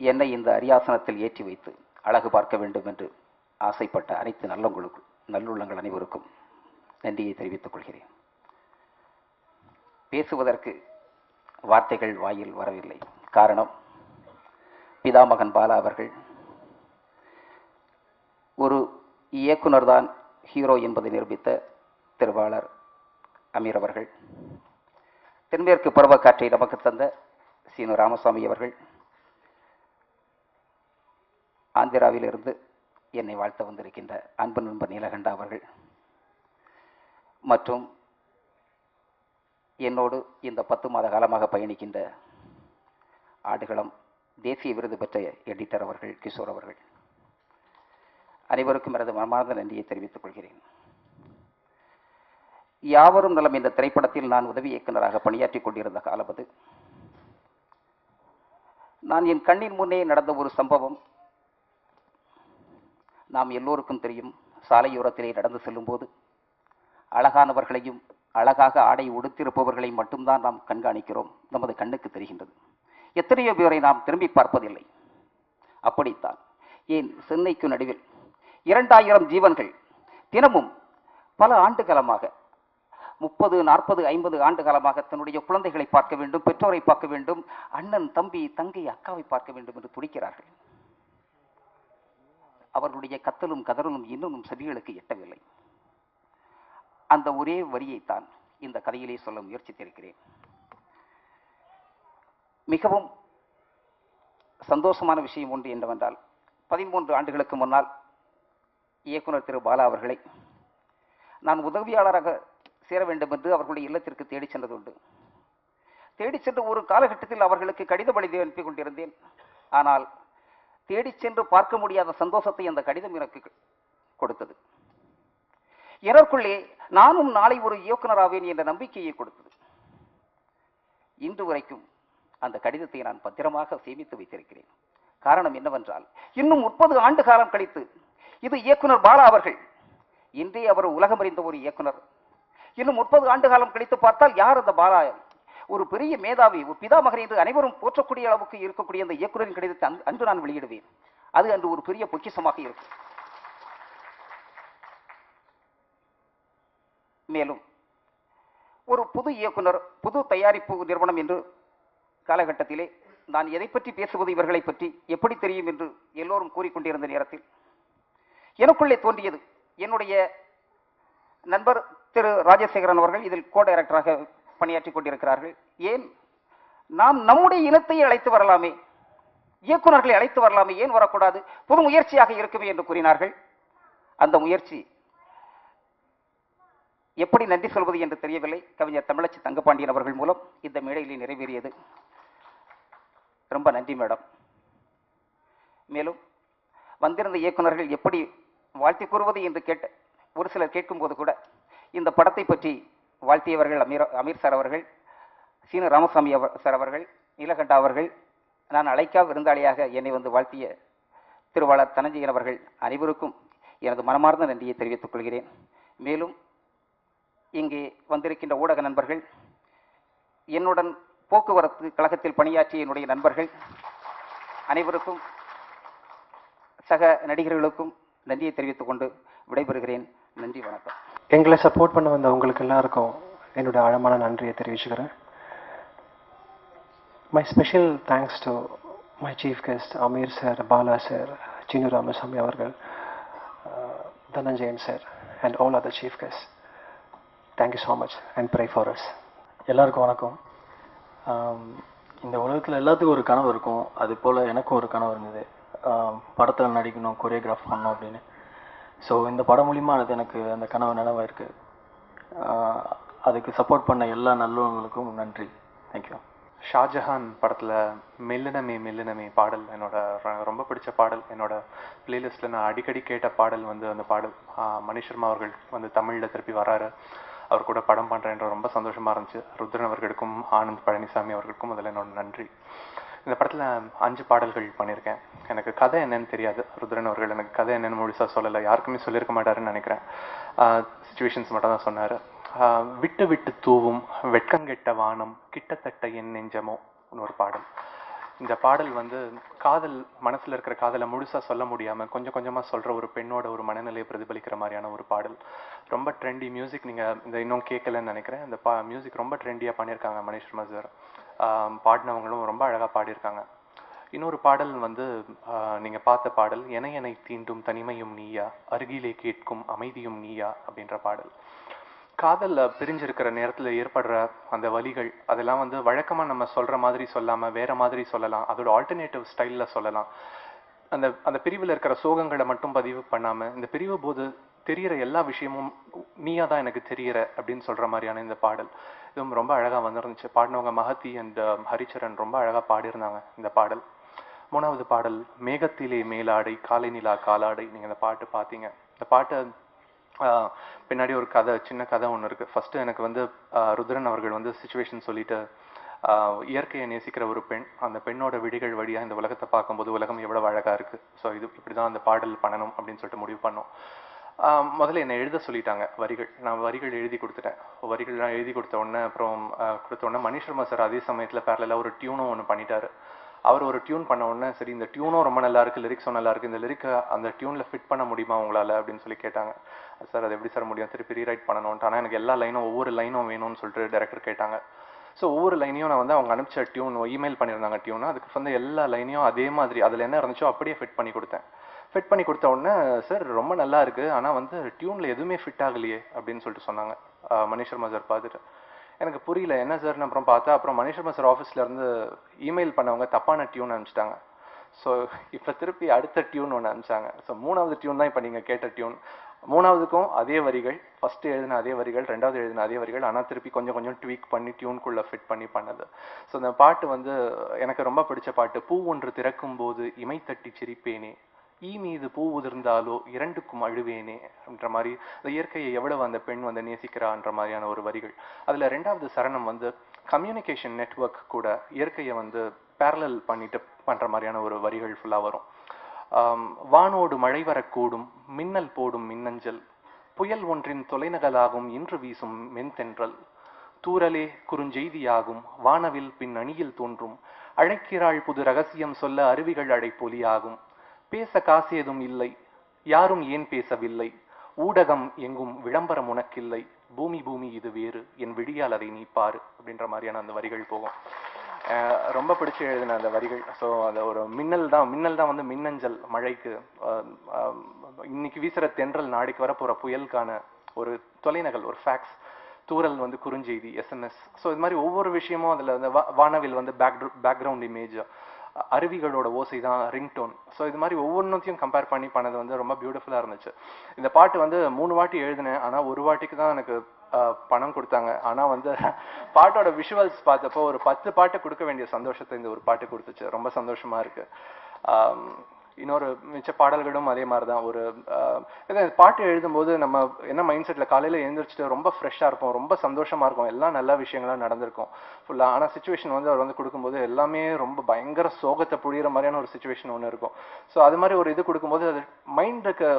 என்னை இந்த அரியாசனத்தில் ஏற்றி வைத்து அழகு பார்க்க வேண்டும் என்று ஆசைப்பட்ட அனைத்து நல்லுள்ளங்கள் அனைவருக்கும் நன்றியை தெரிவித்துக் கொள்கிறேன். பேசுவதற்கு வார்த்தைகள் வாயில் வரவில்லை. காரணம், பிதாமகன் பாலா அவர்கள் ஒரு இயக்குனர் தான் ஹீரோ என்பதை நிரூபித்த திருவாளர் அமீர் அவர்கள், தென்மேற்கு பருவக்காற்றை நமக்கு தந்த சீனு ராமசாமி அவர்கள், ஆந்திராவிலிருந்து என்னை வாழ்த்த வந்திருக்கின்ற அன்பு நண்பர் நீலகண்டா அவர்கள், மற்றும் என்னோடு இந்த 10 மாத காலமாக பயணிக்கின்ற ஆடுகளம் தேசிய விருது பெற்ற எடிட்டர் அவர்கள் கிஷோர் அவர்கள், அனைவருக்கும் எனது மனமார்ந்த நன்றியை தெரிவித்துக் கொள்கிறேன். யாவரும் நலம் என்ற திரைப்படத்தில் நான் உதவி இயக்குநராக பணியாற்றிக் கொண்டிருந்த காலம் அது. நான் என் கண்ணின் முன்னே நடந்த ஒரு சம்பவம் நாம் எல்லோருக்கும் தெரியும். சாலையோரத்திலே நடந்து செல்லும் போது அழகானவர்களையும் அழகாக ஆடை உடுத்திருப்பவர்களையும் மட்டும்தான் நாம் கண்காணிக்கிறோம், நமது கண்ணுக்கு தெரிகின்றது. எத்தனையோ பேரை நாம் திரும்பி பார்ப்பதில்லை. அப்படித்தான் ஏன் சென்னைக்கு நடுவில் 2000 ஜீவன்கள் தினமும் பல ஆண்டு காலமாக 30, 40, 50 ஆண்டு காலமாக தன்னுடைய குழந்தைகளை பார்க்க வேண்டும், பெற்றோரை பார்க்க வேண்டும், அண்ணன், தம்பி, தங்கை, அக்காவை பார்க்க வேண்டும் என்று துடிக்கிறார்கள். அவர்களுடைய கத்தலும் கதறலும் இன்னும் செவிகளுக்கு எட்டவில்லை. அந்த ஒரே வரியைத்தான் இந்த கதையிலே சொல்ல முயற்சித்திருக்கிறேன். மிகவும் சந்தோஷமான விஷயம் ஒன்று என்னவென்றால், 13 ஆண்டுகளுக்கு முன்னால் இயக்குனர் திரு பாலா அவர்களை நான் உதவியாளராக சேர வேண்டும் என்று அவர்களுடைய இல்லத்திற்கு தேடி சென்றது உண்டு. தேடி சென்று ஒரு காலகட்டத்தில் அவர்களுக்கு கடிதம் எழுதி அனுப்பி கொண்டிருந்தேன். ஆனால் தேடி சென்று பார்க்க முடியாத சந்தோஷத்தை அந்த கடிதம் எனக்கு கொடுத்தது. எனக்குள்ளே நானும் நாளை ஒரு இயக்குனராவேன் என்ற நம்பிக்கையை கொடுத்தது. இன்று வரைக்கும் அந்த கடிதத்தை நான் பத்திரமாக சேமித்து வைத்திருக்கிறேன். காரணம் என்னவென்றால், இன்னும் 30 ஆண்டு காலம் கழித்து இது இயக்குனர் பாலா அவர்கள், இன்றே அவர் உலகமறிந்த ஒரு இயக்குனர். இன்னும் 30 ஆண்டு காலம் கழித்து பார்த்தால் யார் அந்த பாலா? ஒரு பெரிய மேதாவி, ஒரு பிதாமகன் என்று அனைவரும் போற்றக்கூடிய அளவுக்கு இருக்கக்கூடிய அந்த இயக்குனரின் கடிதத்தை அன்று நான் வெளியிடுவேன். அது அன்று ஒரு பெரிய பொக்கிஷமாக இருக்கும். மேலும் ஒரு புது இயக்குனர், புது தயாரிப்பு நிறுவனம் என்று காலகட்டத்திலே நான் எதை பற்றி பேசுவது, இவர்களை பற்றி எப்படி தெரியும் என்று எல்லோரும் கூறிக்கொண்டிருந்த நேரத்தில் எனக்குள்ளே தோன்றியது, என்னுடைய நண்பர் திரு ராஜசேகரன் அவர்கள் இதில் கோ டைரக்டராக பணியாற்றிக் கொண்டிருக்கிறார்கள். ஏன் நாம் நம்முடைய இனத்தை அழைத்து வரலாமே, இயக்குநர்களை அழைத்து வரலாமே, ஏன் வரக்கூடாது, புது முயற்சியாக இருக்குமே என்று கூறினார்கள். அந்த முயற்சி எப்படி நன்றி சொல்வது என்று தெரியவில்லை. கவிஞர் தமிழச்சி தங்கபாண்டியன் அவர்கள் மூலம் இந்த மேடையிலே நிறைவேறியது. ரொம்ப நன்றி மேடம். மேலும் வந்திருந்த இயக்குநர்கள் எப்படி வாழ்த்தி கூறுவது என்று ஒரு சிலர் கேட்கும்போது கூட இந்த படத்தை பற்றி வாழ்த்தியவர்கள் அமீர் சார் அவர்கள், சீனு ராமசாமி சார் அவர்கள், நீலகண்டா அவர்கள், நான் அழைக்கா விருந்தாளியாக என்னை வந்து வாழ்த்திய திருவாளர் தனஞ்சயன் அவர்கள் அனைவருக்கும் எனது மனமார்ந்த நன்றியை தெரிவித்துக் கொள்கிறேன். மேலும் இங்கே வந்திருக்கின்ற ஊடக நண்பர்கள், என்னுடன் போக்குவரத்து கழகத்தில் பணியாற்றிய என்னுடைய நண்பர்கள் அனைவருக்கும், சக நடிகர்களுக்கும் நன்றியை தெரிவித்துக் கொண்டு விடைபெறுகிறேன். நன்றி, வணக்கம். எங்களை சப்போர்ட் பண்ண வந்த உங்களுக்கு எல்லாருக்கும் என்னோட ஆழமான நன்றியை தெரிவிச்சுக்கிறேன். My special thanks to my chief guest Ameer sir, Bala sir, Seenu Ramasamy அவர்கள், Dhananjayan sir and all other chief guest. Thank you so much and pray for us. எல்லாருக்கும் வணக்கம். இந்த உலகத்தில் எல்லாத்துக்கும் ஒரு கனவு இருக்கும். அது போல் எனக்கும் ஒரு கனவு இருந்தது, படத்தில் நடிக்கணும், கொரியோகிராஃப் பண்ணணும் அப்படின்னு. ஸோ இந்த படம் மூலிமா அது எனக்கு அந்த கனவு நினைவாயிருக்கு. அதுக்கு சப்போர்ட் பண்ண எல்லா நல்லவங்களுக்கும் நன்றி. தேங்க்யூ. ஷாஜஹான் படத்தில் மெல்லினமே மெல்லினமே பாடல் என்னோட ரொம்ப பிடிச்ச பாடல். என்னோட பிளேலிஸ்ட்டில் நான் அடிக்கடி கேட்ட பாடல் வந்து அந்த பாடல். மணி சர்மா அவர்கள் வந்து தமிழில் திருப்பி வராரு, அவர் கூட படம் பண்ணுறேன்ற ரொம்ப சந்தோஷமாக இருந்துச்சு. ருத்ரன் அவர்களுக்கும் ஆனந்த் பழனிசாமி அவர்களுக்கும் முதல்ல என்னோட நன்றி. இந்த படத்தில் 5 பாடல்கள் பண்ணியிருக்கேன். எனக்கு கதை என்னன்னு தெரியாது. ருத்ரன் அவர்கள் எனக்கு கதை என்னன்னு முழுசாக சொல்லலை, யாருக்குமே சொல்லியிருக்க மாட்டாருன்னு நினைக்கிறேன். சிச்சுவேஷன்ஸ் மட்டும் தான் சொன்னார். விட்டு விட்டு தூவும் வெட்கங்கெட்ட வானம் கிட்டத்தட்ட என் நெஞ்சமோ ஒரு பாடல். இந்த பாடல் வந்து காதல், மனசுல இருக்கிற காதலை முழுசா சொல்ல முடியாம கொஞ்சம் கொஞ்சமா சொல்ற ஒரு பெண்ணோட ஒரு மனநிலையை பிரதிபலிக்கிற மாதிரியான ஒரு பாடல். ரொம்ப ட்ரெண்டி மியூசிக். நீங்க இந்த இன்னும் கேட்கலன்னு நினைக்கிறேன். இந்த மியூசிக் ரொம்ப ட்ரெண்டியா பண்ணியிருக்காங்க மணிஷ் சர்மா சார். பாடினவங்களும் ரொம்ப அழகா பாடியிருக்காங்க. இன்னொரு பாடல் வந்து நீங்க பார்த்த பாடல், எனை தீண்டும் தனிமையும் நீயா, அருகிலே கேட்கும் அமைதியும் நீயா அப்படின்ற பாடல். காதல்ல பிரிஞ்சிருக்கிற நேரத்துல ஏற்படுற அந்த வலிகள், அதெல்லாம் வந்து வழக்கமா நம்ம சொல்ற மாதிரி சொல்லாம வேற மாதிரி சொல்லலாம். அதோட ஆல்டர்னேட்டிவ் ஸ்டைல்ல சொல்லலாம். அந்த அந்த பிரிவில் இருக்கிற சோகங்களை மட்டும் பதிவு பண்ணாம, இந்த பிரிவு போது தெரியிற எல்லா விஷயமும் நீயா தான் எனக்கு தெரியற அப்படின்னு சொல்ற மாதிரியான இந்த பாடல் இதுவும் ரொம்ப அழகா வந்திருந்துச்சு. பாடினவங்க மஹதி அண்ட் ஹரிச்சரன் ரொம்ப அழகா பாடியிருந்தாங்க இந்த பாடல். மூணாவது பாடல், மேகத்திலே மேலாடை காலை நிலா காலாடை. நீங்க இந்த பாட்டு பார்த்தீங்க. இந்த பாட்டை பின்னாடி ஒரு கதை, சின்ன கதை ஒன்று இருக்கு. ஃபர்ஸ்ட் எனக்கு வந்து ருத்ரன் அவர்கள் வந்து சிச்சுவேஷன் சொல்லிட்டு, இயற்கையை நேசிக்கிற ஒரு பெண், அந்த பெண்ணோட விழிகள் வழியா இந்த உலகத்தை பார்க்கும்போது உலகம் எவ்வளவு அழகா இருக்கு, ஸோ இது இப்படிதான் அந்த பாடல் பண்ணணும் அப்படின்னு சொல்லிட்டு முடிவு பண்ணோம். முதல்ல என்னை எழுத சொல்லிட்டாங்க வரிகள். நான் வரிகள் எழுதி கொடுத்துட்டேன். வரிகள்லாம் எழுதி கொடுத்த உடனே மணிஷ் சர்மா சார் அதே சமயத்தில் பேரலாக ஒரு டியூனும் ஒன்று பண்ணிட்டாரு. அவர் ஒரு டியூன் பண்ண உடனே, சரி இந்த டியூனும் ரொம்ப நல்லா இருக்கு, லிரிக்ஸும் நல்லா இருக்கு, இந்த லிரிக்கை அந்த டியூன்ல ஃபிட் பண்ண முடியுமா உங்களால அப்படின்னு சொல்லி கேட்டாங்க. சார் அது எப்படி சார் முடியும், திருப்பி ரீரைட் பண்ணணும்ட்டு. ஆனால் எனக்கு எல்லா லைனும் ஒவ்வொரு லைனும் வேணும்னு சொல்லிட்டு டைரக்டர் கேட்டாங்க. ஸோ ஒவ்வொரு லைனையும் நான் வந்து அவங்க அனுப்பிச்ச டியூன், இமெயில் பண்ணியிருந்தாங்க டியூன், அதுக்கு வந்து எல்லா லைனையும் அதே மாதிரி அதில் என்ன இருந்துச்சோ அப்படியே ஃபிட் பண்ணி கொடுத்தேன். ஃபிட் பண்ணி கொடுத்த உடனே, சார் ரொம்ப நல்லா இருக்கு, ஆனால் வந்து டியூனில் எதுவுமே ஃபிட் ஆகலையே அப்படின்னு சொல்லிட்டு சொன்னாங்க. மணிஷ் சர்மா சார் பார்த்துட்டு எனக்கு புரியல என்ன சார்னு அப்புறம் பார்த்தா, அப்புறம் மணிஷ் சர்மா சார் ஆஃபீஸ்ல இருந்து இமெயில் பண்ணவங்க தப்பான டியூன் அனுப்பிச்சிட்டாங்க. ஸோ இப்போ திருப்பி அடுத்த டியூன் ஒன்று அனுப்பிச்சாங்க. ஸோ மூணாவது டியூன் தான் இப்போ நீங்கள் கேட்ட டியூன். மூணாவதுக்கும் அதே வரிகள், ஃபர்ஸ்ட் எழுதின அதே வரிகள், ரெண்டாவது எழுதின அதே வரிகள், ஆனால் திருப்பி கொஞ்சம் கொஞ்சம் ட்வீக் பண்ணி டியூனுக்குள்ள ஃபிட் பண்ணி பண்ணது. ஸோ இந்த பாட்டு வந்து எனக்கு ரொம்ப பிடிச்ச பாட்டு. பூ ஒன்று திறக்கும் போது இமை தட்டி சிரிப்பேனே, ஈ மீது பூ உதிர்ந்தாலோ இரண்டுக்கும் அழுவேனே அப்படின்ற மாதிரி அந்த இயற்கையை எவ்வளவு அந்த பெண் வந்து நேசிக்கிறான்ற மாதிரியான ஒரு வரிகள். அதுல ரெண்டாவது சரணம் வந்து கம்யூனிகேஷன் நெட்வொர்க் கூட இயற்கையை வந்து பேரலல் பண்ணிட்டு பண்ற மாதிரியான ஒரு வரிகள் ஃபுல்லா வரும். வானோடு மழை வரக்கூடும், மின்னல் போடும் மின்னஞ்சல், புயல் ஒன்றின் தொலைநகலாகும் இன்று வீசும் மென்தென்றல், தூரலே குறுஞ்செய்தியாகும் வானவில் பின் அணியில் தோன்றும், அழைக்கிறாள் புது ரகசியம் சொல்ல அருவிகள் அழைப்பொலியாகும், பேச காசேதும் இல்லை யாரும் ஏன் பேசவில்லை, ஊடகம் எங்கும் விளம்பரம் உனக்கில்லை, பூமி பூமி இது வேறு என் விடியால் அதை நீ பாரு அப்படின்ற மாதிரியான அந்த வரிகள் போகும். ரொம்ப பிடிச்சி எழுதின அந்த வரிகள். ஸோ அந்த ஒரு மின்னல் தான் வந்து மின்னஞ்சல் மழைக்கு, இன்னைக்கு வீசுற தென்றல் நாளைக்கு வரப்போற புயலுக்கான ஒரு தொலைநகல், ஒரு ஃபேக்ஸ், தூரல் வந்து குறுஞ்செய்தி எஸ்எம்எஸ். ஸோ இது மாதிரி ஒவ்வொரு விஷயமும் அதில் வந்து வானவில் வந்து பேக்ரவுண்ட் இமேஜ், அருவிகளோட ஓசை தான் ரிங்டோன். ஸோ இது மாதிரி ஒவ்வொன்றையும் கம்பேர் பண்ணி பண்ணது வந்து ரொம்ப பியூட்டிஃபுல்லாக இருந்துச்சு. இந்த பாட்டு வந்து 3 வாட்டி எழுதினேன், ஆனால் ஒரு வாட்டிக்கு தான் எனக்கு பணம் கொடுத்தாங்க. ஆனால் வந்து பாட்டோட விஷுவல்ஸ் பார்த்தப்போ ஒரு 10 பாட்டு கொடுக்க வேண்டிய சந்தோஷத்தை இந்த ஒரு பாட்டு கொடுத்துச்சு. ரொம்ப சந்தோஷமா இருக்கு. இன்னொரு மிச்ச பாடல்களும் அதே மாதிரி தான். ஒரு பாட்டு எழுதும்போது நம்ம என்ன மைண்ட் செட்டில் காலையில் எழுந்திரிச்சிட்டு ரொம்ப ஃப்ரெஷ்ஷாக இருப்போம், ரொம்ப சந்தோஷமா இருக்கும், எல்லாம் நல்ல விஷயங்களாக நடந்திருக்கும் ஃபுல்லாக. ஆனால் சுச்சுவேஷன் வந்து அவர் வந்து கொடுக்கும்போது எல்லாமே ரொம்ப பயங்கர சோகத்தை புழியிற மாதிரியான ஒரு சுச்சுவேஷன் ஒன்று இருக்கும். ஸோ அது மாதிரி ஒரு இது கொடுக்கும்போது அது மைண்டுக்கு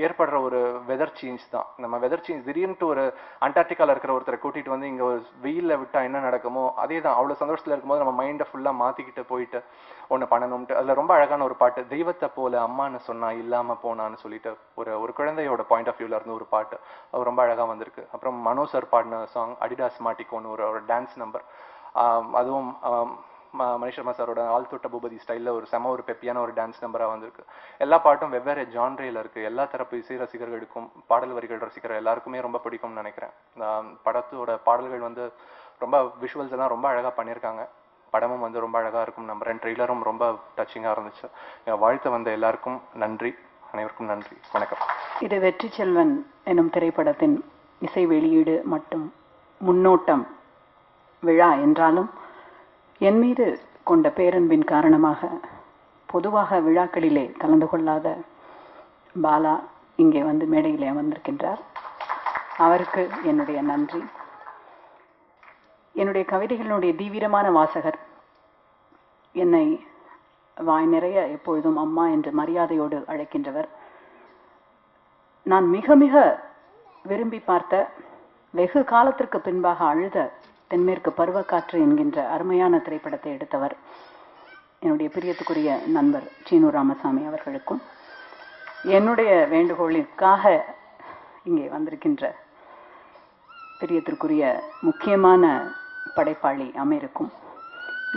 ஏற்படுற ஒரு வெதர் சேஞ்ச் தான். நம்ம வெதர் சேஞ்ச் திடீர்னு ஒரு அண்டார்டிகால இருக்கிற ஒருத்தரை கூட்டிட்டு வந்து இங்க ஒரு வெயில்ல விட்டா என்ன நடக்குமோ அதே தான். அவ்வளவு சந்தோஷத்துல இருக்கும்போது நம்ம மைண்டை ஃபுல்லா மாத்திக்கிட்டு போயிட்டு ஒண்ணு பண்ணணும்ட்டு. அதுல ரொம்ப அழகான ஒரு பாட்டு, தெய்வத்தை போல அம்மான்னு சொன்னா இல்லாம போனான்னு சொல்லிட்டு ஒரு குழந்தையோட பாயிண்ட் ஆஃப் வியூல இருந்து ஒரு பாட்டு, அது ரொம்ப அழகா வந்திருக்கு. அப்புறம் மனோ சார் பாடின சாங் அடிடாஸ் மாட்டிக்கோன்னு ஒரு டான்ஸ் நம்பர், அதுவும் மணிஷ் சர்மா சாரோட ஆழ்த்தொட்ட பூபதி ஸ்டைலில் ஒரு பெப்பியான ஒரு டான்ஸ் நம்பராக வந்திருக்கு. எல்லா பாட்டும் வெவ்வேறு ஜான்ரேல இருக்கு. எல்லா தரப்பு இசை ரசிகர்களுக்கும் பாடல் வரிகள் ரசிக்கிற எல்லாருக்குமே ரொம்ப பிடிக்கும்னு நினைக்கிறேன். படத்தோட பாடல்கள் வந்து ரொம்ப விஷுவல்ஸ் எல்லாம் ரொம்ப அழகாக பண்ணியிருக்காங்க. படமும் வந்து ரொம்ப அழகாக இருக்கும் நம்புறேன். ட்ரெய்லரும் ரொம்ப டச்சிங்காக இருந்துச்சு. வாழ்த்து வந்த எல்லாருக்கும் நன்றி, அனைவருக்கும் நன்றி, வணக்கம். இது வெற்றி செல்வன் எனும் திரைப்படத்தின் இசை வெளியீடு மற்றும் முன்னோட்டம் விழா என்றாலும் என் மீது கொண்ட பேரன்பின் காரணமாக பொதுவாக விழாக்களிலே கலந்து கொள்ளாத பாலா இங்கே வந்து மேடையிலே அமர்ந்திருக்கின்றார். அவருக்கு என்னுடைய நன்றி. என்னுடைய கவிதைகளுடைய தீவிரமான வாசகர், என்னை வாய் நிறைய எப்பொழுதும் அம்மா என்று மரியாதையோடு அழைக்கின்றவர். நான் மிக மிக விரும்பி பார்த்த, வெகு காலத்திற்கு பின்பாக அழுத தென்மேற்கு பருவக்காற்று என்கின்ற அருமையான திரைப்படத்தை எடுத்தவர் என்னுடைய பிரியத்துக்குரிய நண்பர் சீனு ராமசாமி அவர்களுக்கும், என்னுடைய வேண்டுகோளிற்காக இங்கே வந்திருக்கின்ற பிரியத்திற்குரிய முக்கியமான படைப்பாளி அமீருக்கும்,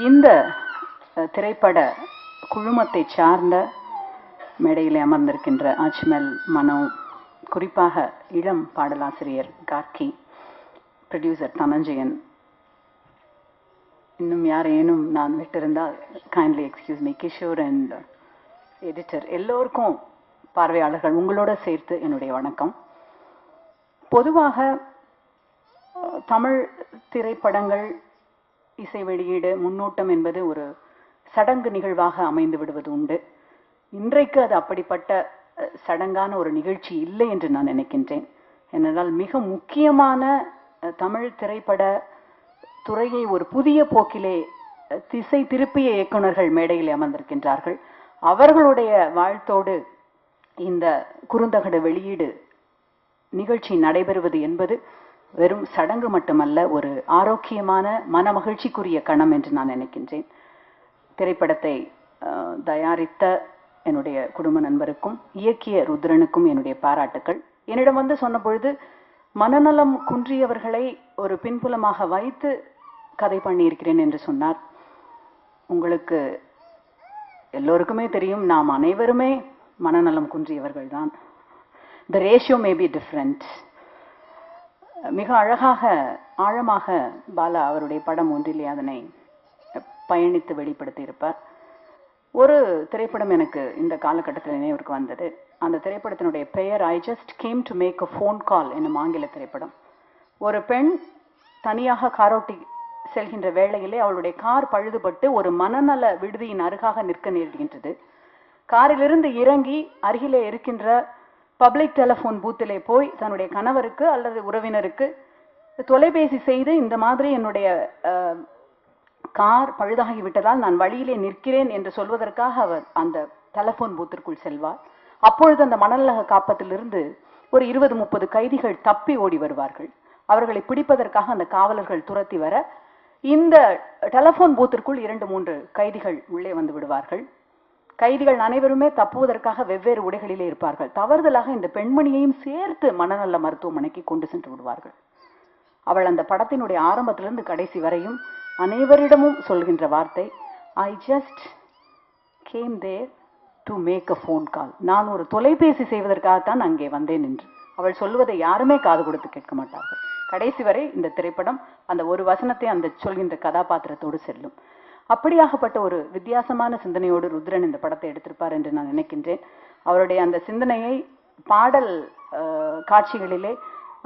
இந்த திரைப்பட குழுமத்தை சார்ந்த மேடையில் அமர்ந்திருக்கின்ற அஜ்மல், மனோ, குறிப்பாக இளம் பாடலாசிரியர் கார்கி, ப்ரொடியூசர் தனஞ்சயன், இன்னும் யாரேனும் நான் விட்டிருந்தால் kindly excuse me, Kishore and editor, எல்லோருக்கும் பார்வையாளர்கள் உங்களோட சேர்த்து என்னுடைய வணக்கம். பொதுவாக தமிழ் திரைப்படங்கள் இசை வெளியீடு முன்னோட்டம் என்பது ஒரு சடங்கு நிகழ்வாக அமைந்து விடுவது உண்டு. இன்றைக்கு அது அப்படிப்பட்ட சடங்கான ஒரு நிகழ்ச்சி இல்லை என்று நான் நினைக்கின்றேன். ஏனென்றால் மிக முக்கியமான தமிழ் திரைப்பட துறையை ஒரு புதிய போக்கிலே திசை திருப்பிய இயக்குநர்கள் மேடையில் அமர்ந்திருக்கின்றார்கள். அவர்களுடைய வாழ்த்தோடு இந்த குறுந்தகடு வெளியீடு நிகழ்ச்சி நடைபெறுவது என்பது வெறும் சடங்கு மட்டுமல்ல, ஒரு ஆரோக்கியமான மனமகிழ்ச்சிக்குரிய கணம் என்று நான் நினைக்கின்றேன். திரைப்படத்தை தயாரித்த என்னுடைய குடும்ப நண்பருக்கும் இயக்கிய ருத்ரனுக்கும் என்னுடைய பாராட்டுக்கள். என்னிடம் வந்து சொன்ன பொழுது மனநலம் குன்றியவர்களை ஒரு பின்புலமாக வைத்து கதை பண்ணியிருக்கிறேன் என்று சொன்னார். உங்களுக்கு எல்லோருக்குமே தெரியும், நாம் அனைவருமே மனநலம் குன்றியவர்கள் தான். The ratio may be different. மிக அழகாக ஆழமாக பாலா அவருடைய படம் ஒன்றிலே அதனை பயணித்து வெளிப்படுத்தி இருப்பார். ஒரு திரைப்படம் எனக்கு இந்த காலகட்டத்தில் நினைவிற்கு வந்தது. அந்த திரைப்படத்தினுடைய பெயர் I just came to make a phone call என்னும் ஆங்கில திரைப்படம். ஒரு பெண் தனியாக காரோட்டி செல்கின்ற வேளையிலே அவளுடைய கார் பழுதுபட்டு ஒரு மனநல விடுதியின் அருகாக நிற்க நேர்கின்றது. காரிலிருந்து இறங்கி அருகிலே இருக்கின்ற பப்ளிக் டெலிஃபோன் பூத்திலே போய் தன்னுடைய கணவருக்கு அல்லது உறவினருக்கு தொலைபேசி செய்து, இந்த மாதிரி என்னுடைய கார் பழுதாகி விட்டதால் நான் வழியிலே நிற்கிறேன் என்று சொல்வதற்காக அவர் அந்த டெலிஃபோன் பூத்திற்குள் செல்வார். அப்பொழுது அந்த மனநல காப்பத்திலிருந்து ஒரு 20-30 கைதிகள் தப்பி ஓடி வருவார்கள். அவர்களை பிடிப்பதற்காக அந்த காவலர்கள் துரத்தி வர இந்த டெலிஃபோன் பூத்திற்குள் 2-3 கைதிகள் உள்ளே வந்து விடுவார்கள். கைதிகள் அனைவருமே தப்புவதற்காக வெவ்வேறு உடைகளிலே இருப்பார்கள். தவறுதலாக இந்த பெண்மணியையும் சேர்த்து மனநல மருத்துவமனைக்கு கொண்டு சென்று விடுவார்கள். அவள் அந்த படத்தினுடைய ஆரம்பத்திலிருந்து கடைசி வரையும் அனைவரிடமும் சொல்கின்ற வார்த்தை, I just came there to make a phone call. நான் ஒரு தொலைபேசி செய்வதற்காகத்தான் அங்கே வந்தேன் என்று அவள் சொல்வதை யாருமே காது கொடுத்து கேட்க மாட்டார்கள். கடைசி வரை இந்த திரைப்படம் அந்த ஒரு வசனத்தை அந்த சொல்கின்ற கதாபாத்திரத்தோடு செல்லும். அப்படியாகப்பட்ட ஒரு வித்தியாசமான சிந்தனையோடு ருத்ரன் இந்த படத்தை எடுத்திருப்பார் என்று நான் நினைக்கின்றேன். அவருடைய அந்த சிந்தனையை பாடல் காட்சிகளிலே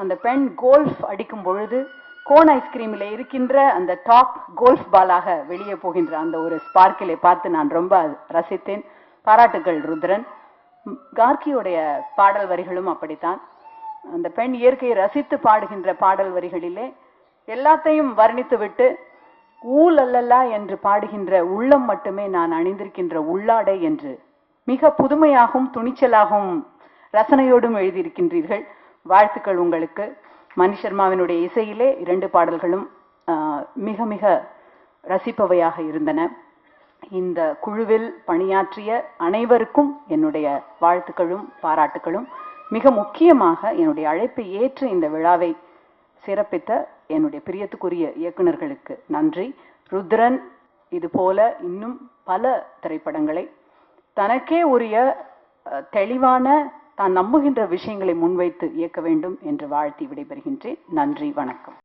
அந்த பெண் கோல்ஃப் அடிக்கும் பொழுது கோன் ஐஸ்கிரீமில் இருக்கின்ற அந்த டாப் கோல்ஃப் பாலாக வெளியே போகின்ற அந்த ஒரு ஸ்பார்க்கிலை பார்த்து நான் ரொம்ப ரசித்தேன். பாராட்டுகள் ருத்ரன். கார்கியோடைய பாடல் வரிகளும் அப்படித்தான். அந்த பெண் இயற்கையை ரசித்து பாடுகின்ற பாடல் வரிகளிலே எல்லாத்தையும் வர்ணித்து விட்டு ஊல் அல்லல்லா என்று பாடுகின்ற உள்ளம் மட்டுமே நான் அணிந்திருக்கின்ற உள்ளாடை என்று மிக புதுமையாகவும் துணிச்சலாகவும் ரசனையோடும் எழுதியிருக்கின்றீர்கள். வாழ்த்துக்கள் உங்களுக்கு. மணி சர்மாவினுடைய இசையிலே 2 பாடல்களும் மிக மிக ரசிப்பவையாக இருந்தன. இந்த குழுவில் பணியாற்றிய அனைவருக்கும் என்னுடைய வாழ்த்துக்களும் பாராட்டுகளும். மிக முக்கியமாக என்னுடைய அழைப்பை ஏற்று இந்த விழாவை சிறப்பித்த என்னுடைய பிரியத்துக்குரிய இயக்குநர்களுக்கு நன்றி. ருத்ரன் இது போல இன்னும் பல திரைப்படங்களை தனக்கே உரிய தெளிவான தான் நம்புகின்ற விஷயங்களை முன்வைத்து இயக்க வேண்டும் என்று வாழ்த்தி விடைபெறுகின்றேன். நன்றி, வணக்கம்.